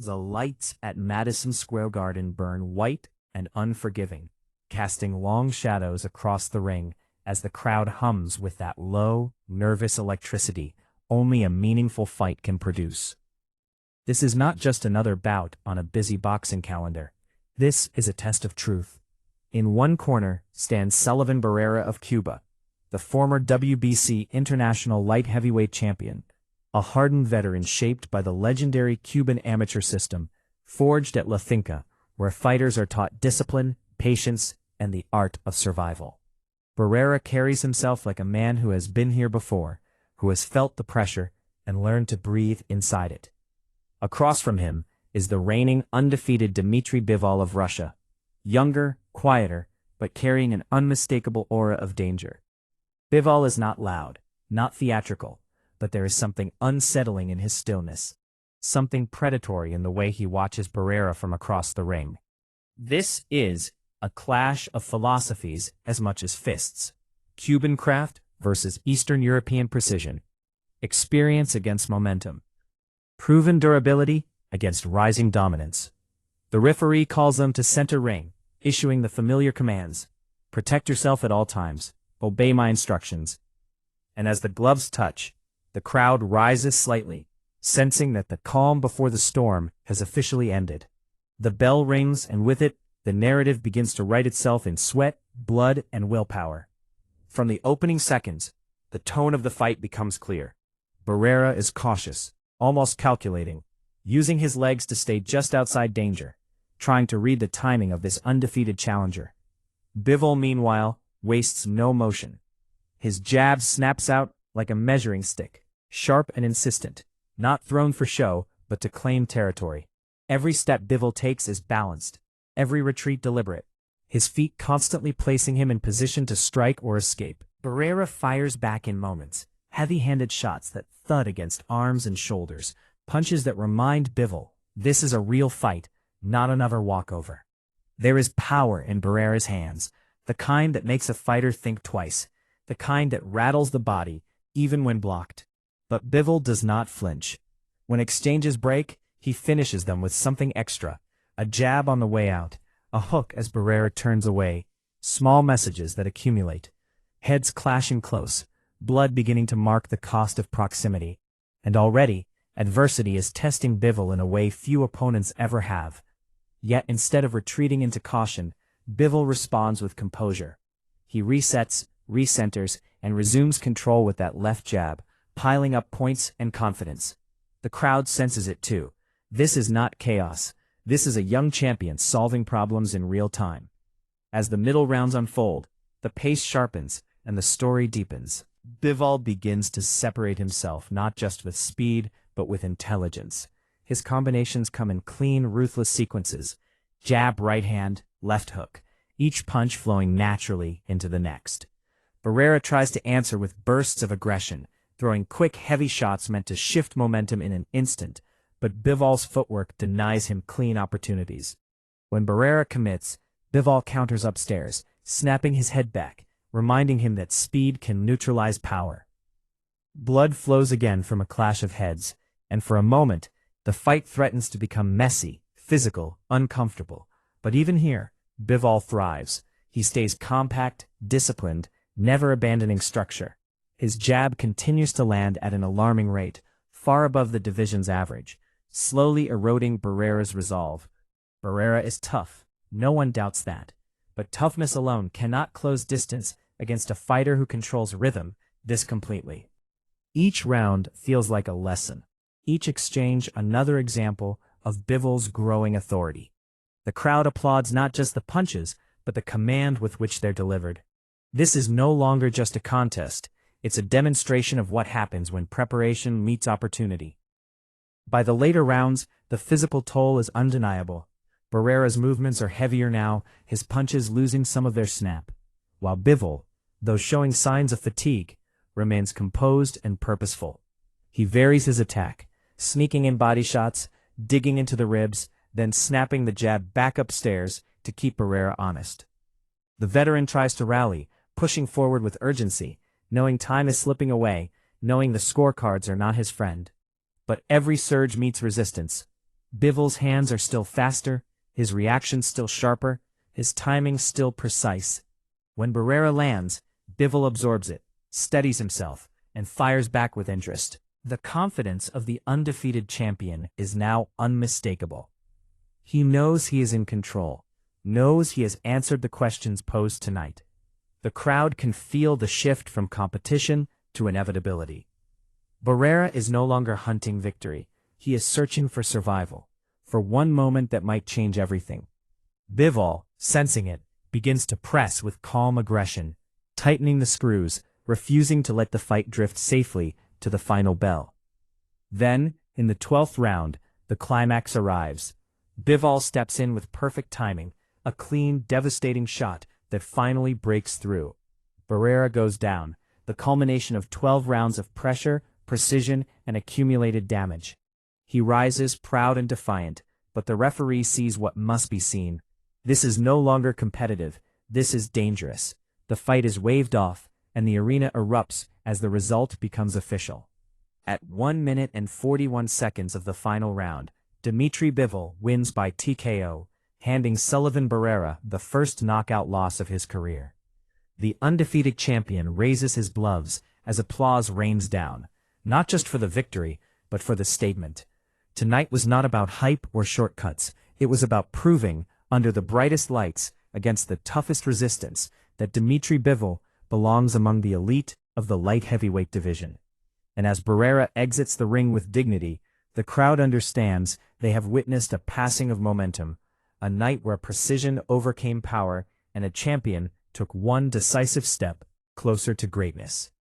The lights at Madison Square Garden burn white and unforgiving, casting long shadows across the ring as the crowd hums with that low, nervous electricity only a meaningful fight can produce. This is not just another bout on a busy boxing calendar. This is a test of truth. In one corner stands Sullivan Barrera of Cuba, the former WBC International light heavyweight champion, a hardened veteran shaped by the legendary Cuban amateur system, forged at La Finca, where fighters are taught discipline, patience, and the art of survival. Barrera carries himself like a man who has been here before, who has felt the pressure and learned to breathe inside it. Across from him is the reigning undefeated Dmitry Bivol of Russia, younger, quieter, but carrying an unmistakable aura of danger. Bivol is not loud, not theatrical, but there is something unsettling in his stillness, something predatory in the way he watches Barrera from across the ring. This is a clash of philosophies as much as fists. Cuban craft versus Eastern European precision. Experience against momentum. Proven durability against rising dominance. The referee calls them to center ring, issuing the familiar commands. Protect yourself at all times. Obey my instructions. And as the gloves touch, the crowd rises slightly, sensing that the calm before the storm has officially ended. The bell rings, and with it, the narrative begins to write itself in sweat, blood, and willpower. From the opening seconds, the tone of the fight becomes clear. Barrera is cautious, almost calculating, using his legs to stay just outside danger, trying to read the timing of this undefeated challenger. Bivol, meanwhile, wastes no motion. His jab snaps out like a measuring stick, sharp and insistent, not thrown for show, but to claim territory. Every step Bivol takes is balanced, every retreat deliberate, his feet constantly placing him in position to strike or escape. Barrera fires back in moments, heavy-handed shots that thud against arms and shoulders, punches that remind Bivol, this is a real fight, not another walkover. There is power in Barrera's hands, the kind that makes a fighter think twice, the kind that rattles the body, even when blocked. But Bivol does not flinch. When exchanges break, he finishes them with something extra, a jab on the way out, a hook as Barrera turns away, small messages that accumulate, heads clashing close, blood beginning to mark the cost of proximity. And already, adversity is testing Bivol in a way few opponents ever have. Yet instead of retreating into caution, Bivol responds with composure. He resets, recenters, and resumes control with that left jab, piling up points and confidence. The crowd senses it too. This is not chaos. This is a young champion solving problems in real time. As the middle rounds unfold, the pace sharpens and the story deepens. Bivol begins to separate himself not just with speed, but with intelligence. His combinations come in clean, ruthless sequences. Jab, right hand, left hook, each punch flowing naturally into the next. Barrera tries to answer with bursts of aggression, throwing quick, heavy shots meant to shift momentum in an instant, but Bivol's footwork denies him clean opportunities. When Barrera commits, Bivol counters upstairs, snapping his head back, reminding him that speed can neutralize power. Blood flows again from a clash of heads, and for a moment, the fight threatens to become messy, physical, uncomfortable. But even here, Bivol thrives. He stays compact, disciplined, never abandoning structure. His jab continues to land at an alarming rate, far above the division's average, slowly eroding Barrera's resolve. Barrera is tough, no one doubts that. But toughness alone cannot close distance against a fighter who controls rhythm this completely. Each round feels like a lesson. Each exchange another example of Bivol's growing authority. The crowd applauds not just the punches, but the command with which they're delivered. This is no longer just a contest, it's a demonstration of what happens when preparation meets opportunity. By the later rounds, the physical toll is undeniable. Barrera's movements are heavier now, his punches losing some of their snap, while Bivol, though showing signs of fatigue, remains composed and purposeful. He varies his attack, sneaking in body shots, digging into the ribs, then snapping the jab back upstairs to keep Barrera honest. The veteran tries to rally, pushing forward with urgency, knowing time is slipping away, knowing the scorecards are not his friend. But every surge meets resistance. Bivol's hands are still faster, his reactions still sharper, his timing still precise. When Barrera lands, Bivol absorbs it, steadies himself, and fires back with interest. The confidence of the undefeated champion is now unmistakable. He knows he is in control, knows he has answered the questions posed tonight. The crowd can feel the shift from competition to inevitability. Barrera is no longer hunting victory. He is searching for survival, for one moment that might change everything. Bivol, sensing it, begins to press with calm aggression, tightening the screws, refusing to let the fight drift safely to the final bell. Then, in the 12th round, the climax arrives. Bivol steps in with perfect timing, a clean, devastating shot that finally breaks through. Barrera goes down, the culmination of 12 rounds of pressure, precision, and accumulated damage. He rises proud and defiant, but the referee sees what must be seen. This is no longer competitive. This is dangerous. The fight is waved off, and the arena erupts as the result becomes official. At 1 minute and 41 seconds of the final round, Dmitry Bivol wins by TKO, handing Sullivan Barrera the first knockout loss of his career. The undefeated champion raises his gloves as applause rains down, not just for the victory, but for the statement. Tonight was not about hype or shortcuts. It was about proving, under the brightest lights, against the toughest resistance, that Dmitry Bivol belongs among the elite of the light heavyweight division. And as Barrera exits the ring with dignity, the crowd understands they have witnessed a passing of momentum, a night where precision overcame power and a champion took one decisive step closer to greatness.